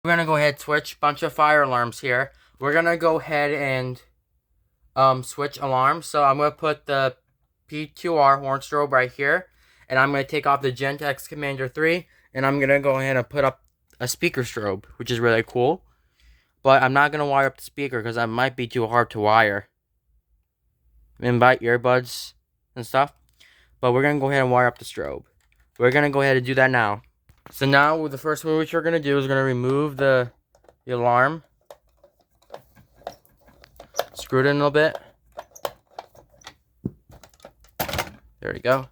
We're gonna go ahead and switch bunch of fire alarms here. We're gonna go ahead and switch alarms. So I'm gonna put the P2R horn strobe right here, and I'm gonna take off the Gentex Commander 3, and I'm gonna go ahead and put up a speaker strobe, which is really cool. But I'm not gonna wire up the speaker because that might be too hard to wire. Invite earbuds and stuff. But we're gonna go ahead and wire up the strobe. We're gonna go ahead and do that now. So now the first one which we're gonna do is gonna remove the alarm. Screw it in a little bit. There we go.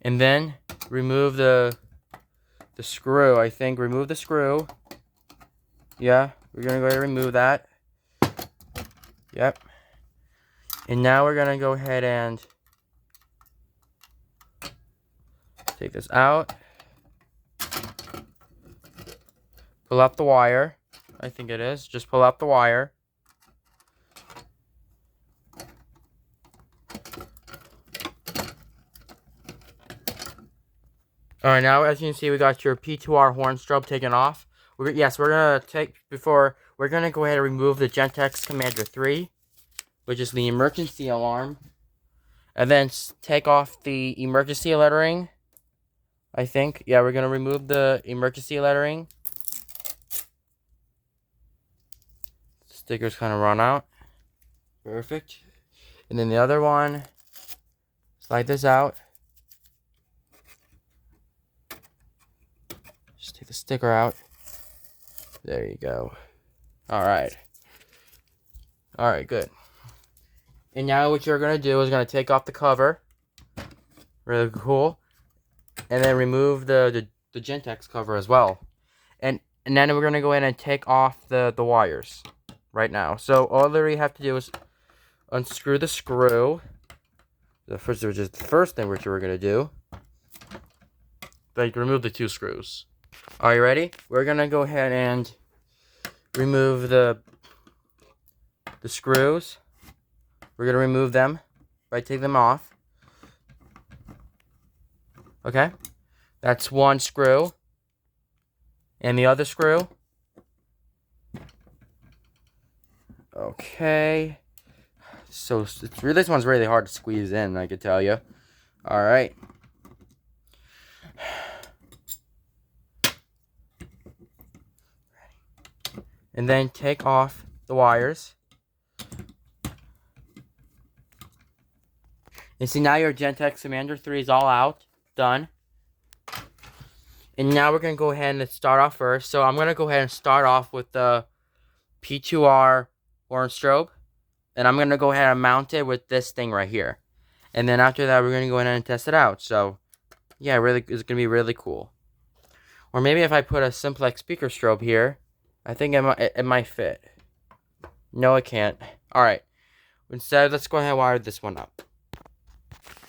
And then remove the screw, I think. Remove the screw. Yeah, we're gonna go ahead and remove that. Yep. And now we're gonna go ahead and take this out. Pull up the wire. I think it is. Just pull up the wire. Alright, now as you can see, we got your P2R horn strobe taken off. We're gonna go ahead and remove the Gentex Commander 3, which is the emergency alarm. And then take off the emergency lettering, I think. Yeah, we're gonna remove the emergency lettering. Stickers kind of run out. Perfect. And then the other one, slide this out. Just take the sticker out. There you go. Alright. Alright, good. And now what you're going to do is going to take off the cover. Really cool. And then remove the Gentex cover as well. And then we're going to go ahead and take off the wires right now. So all that we have to do is unscrew the screw. The first thing which we're going to do. Like, remove the two screws. Are you ready? We're going to go ahead and remove the screws. We're going to remove them. Right, take them off. Okay. That's one screw. And the other screw. Okay. So this one's really hard to squeeze in, I could tell you. Alright. And then take off the wires. And see, now your Gentex Commander 3 is all out. Done. And now we're going to go ahead and start off first. So I'm going to go ahead and start off with the P2R horn strobe. And I'm going to go ahead and mount it with this thing right here. And then after that, we're going to go ahead and test it out. So, yeah, really, it's going to be really cool. Or maybe if I put a simplex speaker strobe here, I think it might fit. No, it can't. Alright. Instead, let's go ahead and wire this one up.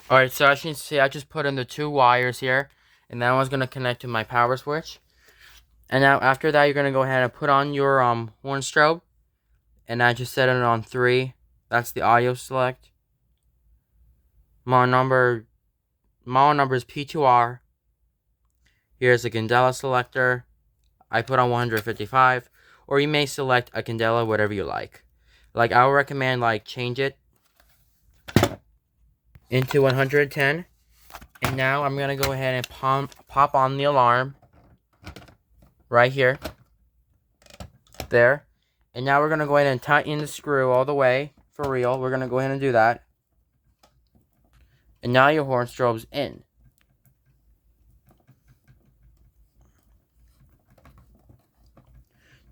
Alright, so as you can see, I just put in the two wires here. And that one's going to connect to my power switch. And now, after that, you're going to go ahead and put on your horn strobe. And I just set it on 3. That's the audio select. Model number is P2R. Here's the candela selector. I put on 155. Or you may select a candela, whatever you like. Like, I would recommend, change it into 110. And now I'm going to go ahead and pop on the alarm. Right here. There. And now we're going to go ahead and tighten the screw all the way. For real. We're going to go ahead and do that. And now your horn strobe's in.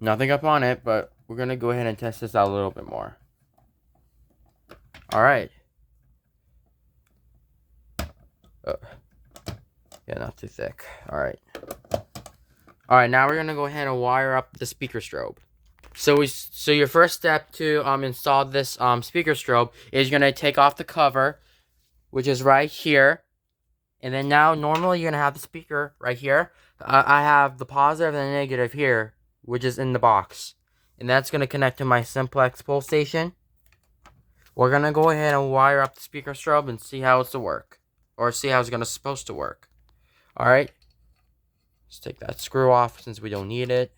Nothing up on it, but we're going to go ahead and test this out a little bit more. Alright. Yeah, not too thick. Alright. Alright, now we're going to go ahead and wire up the speaker strobe. So your first step to install this speaker strobe is you're going to take off the cover, which is right here. And then now, normally you're going to have the speaker right here. I have the positive and the negative here, which is in the box. And that's going to connect to my simplex pull station. We're going to go ahead and wire up the speaker strobe and see how it's to work. Or see how it's supposed to work. Alright. Let's take that screw off since we don't need it.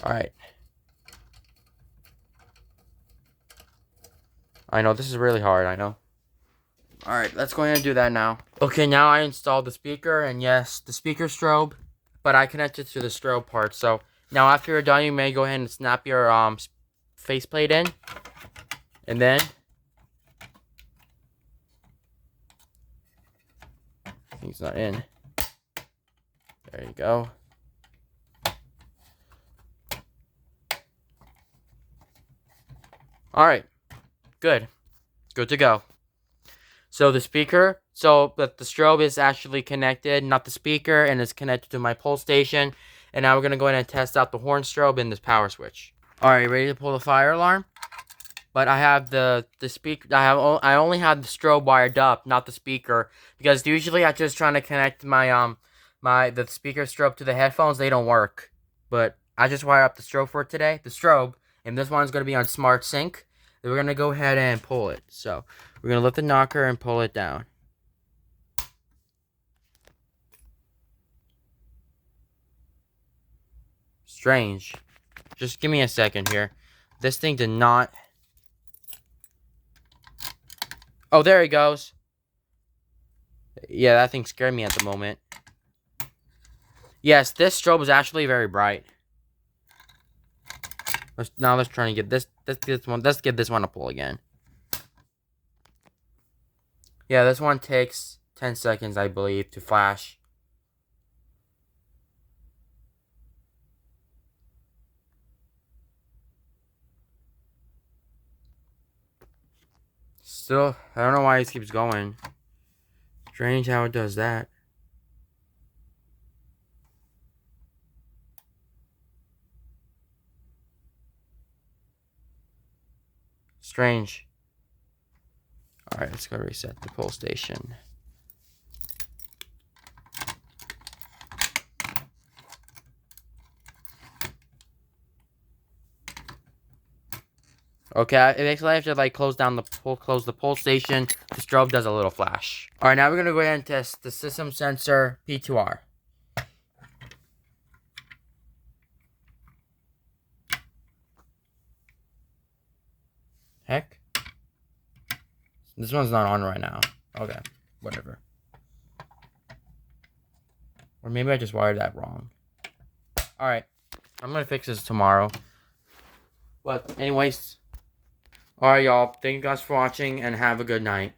Alright. I know, this is really hard, I know. Alright, let's go ahead and do that now. Okay, now I installed the speaker, and yes, the speaker strobe, but I connected to the strobe part, so now after you're done, you may go ahead and snap your faceplate in, and then I think it's not in. There you go. Alright, good to go. So the speaker, but the strobe is actually connected, not the speaker, and it's connected to my pull station. And now we're gonna go ahead and test out the horn strobe and this power switch. All right, ready to pull the fire alarm? But I have the speaker. I only have the strobe wired up, not the speaker, because usually I just trying to connect my the speaker strobe to the headphones. They don't work. But I just wired up the strobe for today. The strobe, and this one's gonna be on Smart Sync. Then we're gonna go ahead and pull it. So we're gonna lift the knocker and pull it down. Strange. Just give me a second here. This thing did not. Oh, there he goes. Yeah, that thing scared me at the moment. Yes, this strobe is actually very bright. Let's try and get this. Let's give this one a pull again. Yeah, this one takes 10 seconds, I believe, to flash. Still, I don't know why it keeps going. Strange how it does that. Strange. Alright, let's go reset the pull station. Okay, basically I have to like close the pull station. The strobe does a little flash. Alright, now we're gonna go ahead and test the system sensor P2R. Heck? This one's not on right now. Okay, whatever. Or maybe I just wired that wrong. Alright, I'm gonna fix this tomorrow. But anyways, alright y'all, thank you guys for watching and have a good night.